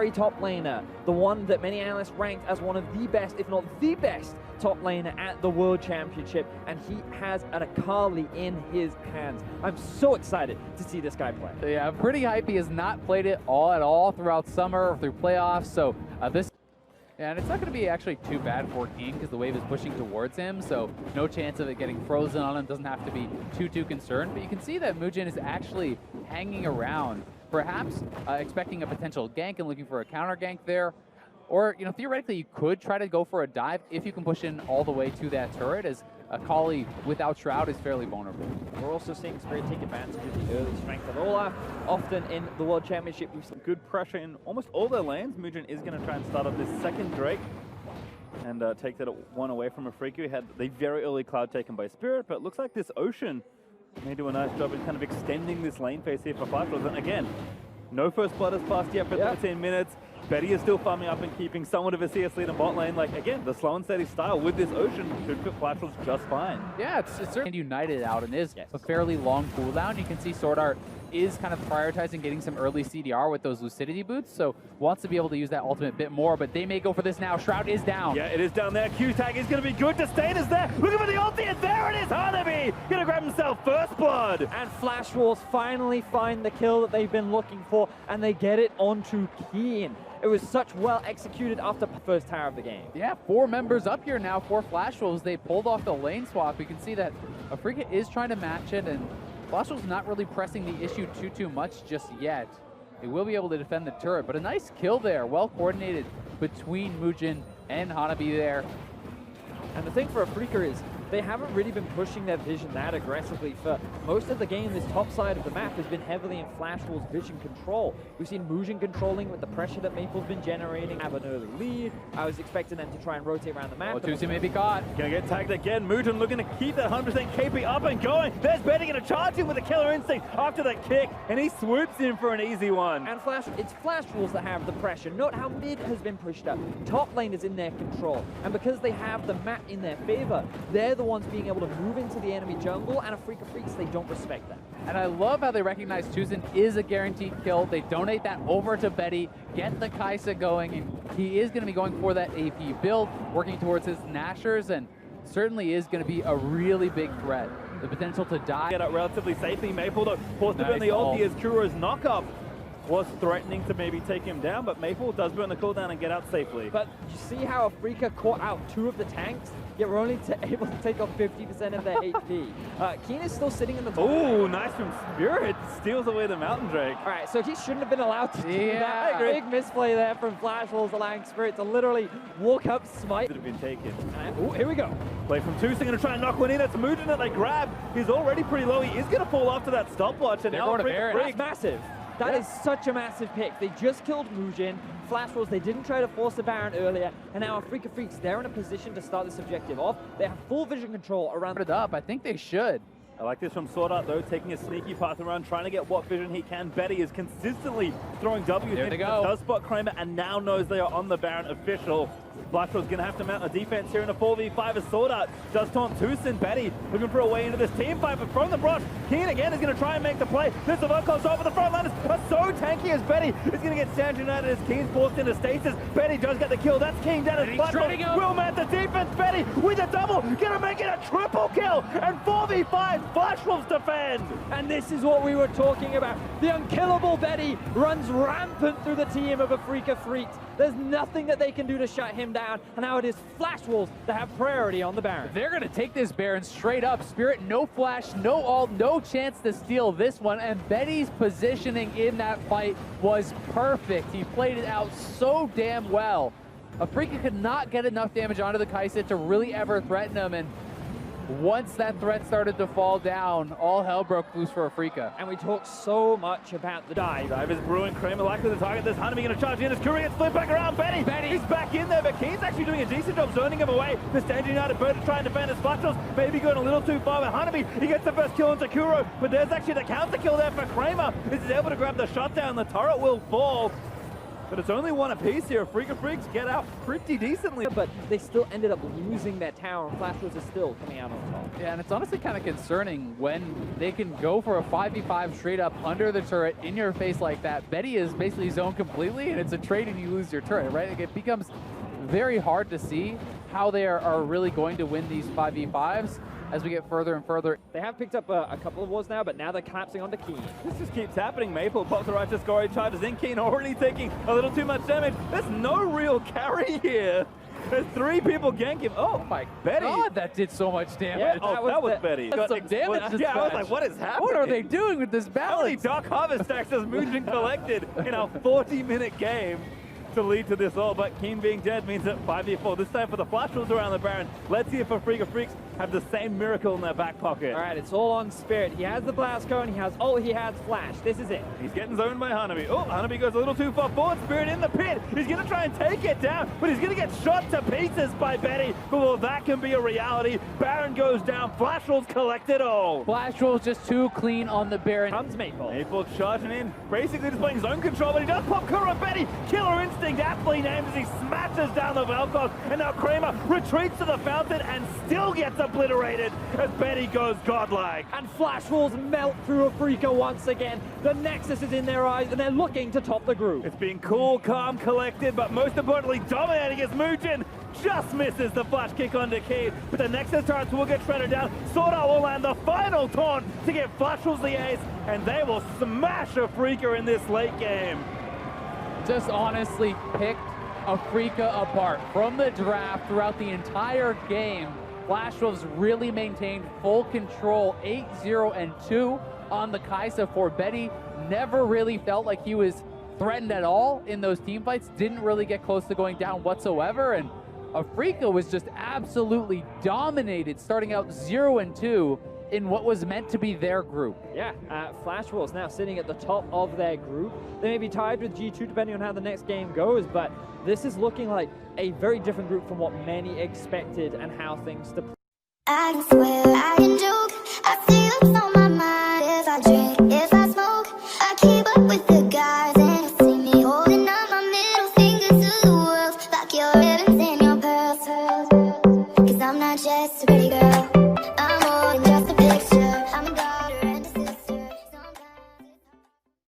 legendary top laner, the one that many analysts ranked as one of the best, if not the best, top laner at the World Championship, and he has an Akali in his hands. I'm so excited to see this guy play. Yeah, I'm pretty hype. He has not played it all at all throughout summer or through playoffs, so and it's not going to be actually too bad for King because the wave is pushing towards him, so no chance of it getting frozen on him. Doesn't have to be too concerned. But you can see that Mugen is actually hanging around, perhaps expecting a potential gank and looking for a counter gank there. Or, you know, theoretically, you could try to go for a dive if you can push in all the way to that turret, as Akali without Shroud is fairly vulnerable. We're also seeing Spirit take advantage of the early strength of Olaf. Often in the World Championship, we've seen good pressure in almost all their lanes. Mugen is going to try and start up this second Drake and take that one away from Afrika. We had the very early cloud taken by Spirit, but it looks like this Ocean may do a nice job in kind of extending this lane phase here for Flashlords. And again, no first blood has passed yet for 13 minutes. Betty is still farming up and keeping somewhat of a CS lead in bot lane. Like, again, the slow and steady style with this Ocean should fit Flashlords just fine. Yeah, it's certainly United out and is a fairly long cooldown. You can see Sword Art is kind of prioritizing getting some early CDR with those Lucidity boots, so wants to be able to use that ultimate bit more, but they may go for this now. Shroud is down. Yeah, it is down there. Q-Tag is going to be good. Disdain is there. Looking for the ulti, and there it is. Hanabi going to grab himself first blood. And Flash Wolves finally find the kill that they've been looking for, and they get it onto Keen. It was such well executed after the first tower of the game. Yeah, 4 members up here now for Flash Wolves. They pulled off the lane swap. You can see that Afrika is trying to match it, and Flash Wolves not really pressing the issue too much just yet. They will be able to defend the turret, but a nice kill there. Well coordinated between Mugen and Hanabi there. And the thing for Afrika is they haven't really been pushing their vision that aggressively for most of the game. This top side of the map has been heavily in Flash Wolves' vision control. We've seen Mugen controlling with the pressure that Maple's been generating, have an early lead. I was expecting them to try and rotate around the map. Tusi may be caught. Gonna get tagged again. Mugen looking to keep that 100% KP up and going. There's Betty gonna charge him with a killer instinct after that kick, and he swoops in for an easy one. And it's Flash Wolves that have the pressure. Note how mid has been pushed up. Top lane is in their control. And because they have the map in their favor, they're the ones being able to move into the enemy jungle, and Afrika Freaks, they don't respect that. And I love how they recognize Tucson is a guaranteed kill. They donate that over to Betty, get the Kai'Sa going, and he is going to be going for that AP build, working towards his Nashers, and certainly is going to be a really big threat. The potential to die. Get up relatively safely. Maple, though, forced to burn the ulti as Kuro's knockup was threatening to maybe take him down, but Maple does burn the cooldown and get out safely. But you see how Afrika caught out 2 of the tanks, yet we're only able to take off 50% of their HP. Keen is still sitting in the top. Ooh, nice from Spirit. Steals away the Mountain Drake. All right, so he shouldn't have been allowed to do that. Big misplay there from Flash Wolves, allowing Spirit to literally walk up, smite. Could have been taken. Ooh, here we go. Play from Tucson, going to try and knock one in. It's Mugen that they grab. He's already pretty low. He is going to fall after that stopwatch. And now That's massive. That is such a massive pick. They just killed Mugen. Flash Wolves, they didn't try to force the Baron earlier, and now Afrika Freaks, they're in a position to start this objective off. They have full vision control around it up. I think they should. I like this from Sword Art, though, taking a sneaky path around, trying to get what vision he can. Betty is consistently throwing W's. There they go. Does spot Kramer and now knows they are on the Baron official. Blackrock's going to have to mount a defense here in a 4v5 as Sword Art does taunt Tucson. Betty looking for a way into this team fight, but from the brush, Keen again is going to try and make the play. This is Volkov's over the front line. Are so tanky as Betty is going to get San United as Keen's forced into stasis. Betty does get the kill. That's King down as Blackrock will mount the defense. Betty with a double, going to make it a triple kill, and 4v5 Flash Wolves defend. And this is what we were talking about. The unkillable Betty runs rampant through the team of Afrika Freaks. There's nothing that they can do to shut him down, and now it is Flash Wolves that have priority on the Baron. They're going to take this Baron straight up. Spirit, no flash, no ult, no chance to steal this one, and Betty's positioning in that fight was perfect. He played it out so damn well. Afrika could not get enough damage onto the Kai'Sa to really ever threaten him, and once that threat started to fall down, all hell broke loose for Afrika. And we talked so much about the dive. Dive is brewing. Kramer likely to target this. Hanabi going to charge in as Curry gets flipped back around. Betty, he's back in there, but Keen's actually doing a decent job zoning him away. The Stand United bird to try and defend his Flash, maybe going a little too far, but Hanabi, he gets the first kill on Kuro, but there's actually the counter kill there for Kramer. This is able to grab the shutdown. The turret will fall. But it's only one apiece here. Freaka Freaks get out pretty decently. But they still ended up losing that tower, and Flash Wars is still coming out on top. Yeah, and it's honestly kind of concerning when they can go for a 5v5 straight up under the turret in your face like that. Betty is basically zoned completely, and it's a trade and you lose your turret, right? Like, it becomes very hard to see how they are really going to win these 5v5s as we get further and further. They have picked up a couple of wars now, but now they're collapsing onto Keen. This just keeps happening. Maple pops the right to score, he charges in. Keen already taking a little too much damage. There's no real carry here. There's 3 people gank him. Oh my Betty. God, that did so much damage. Yeah, that was Betty. That's some damage. Yeah, I was like, what is happening? What are they doing with this How many balance? Dark Harvest stacks has Mugen collected in a 40-minute game to lead to this all? But Keen being dead means that 5v4. This time for the Flash Wolves around the Baron. Let's see if a Freaka Freaks have the same miracle in their back pocket. All right, it's all on Spirit. He has the Blast Cone, he has ult, he has Flash. This is it. He's getting zoned by Hanabi. Oh, Hanabi goes a little too far forward. Spirit in the pit. He's going to try and take it down, but he's going to get shot to pieces by Betty. But well, that can be a reality. Baron goes down. Flash Wolves collect it all. Flash Roll's just too clean on the Baron. Comes Maple. Maple charging in, basically just playing zone control, but he does pop Kura Betty. Killer Instinct, aptly named as he smashes down the Vel'Koz. And now Kramer retreats to the fountain and still gets obliterated as Betty goes godlike. And Flash Walls melt through a Freaka once again. The Nexus is in their eyes, and they're looking to top the group. It's being cool, calm, collected, but most importantly, dominating as Mugen just misses the flash kick onto Keen. But the Nexus turrets will get shredded down. Sword Art will land the final taunt to give Flash Wolves the ace, and they will smash a Freaka in this late game. Just honestly picked a Freaka apart. From the draft throughout the entire game, Flash Wolves really maintained full control, 8-0-2 on the Kai'Sa for Betty. Never really felt like he was threatened at all in those team fights. Didn't really get close to going down whatsoever. And Freaka was just absolutely dominated, starting out 0-2 in what was meant to be their group. Yeah, Flash Wolves now sitting at the top of their group. They may be tied with G2 depending on how the next game goes, but this is looking like a very different group from what many expected and how things to play. I swear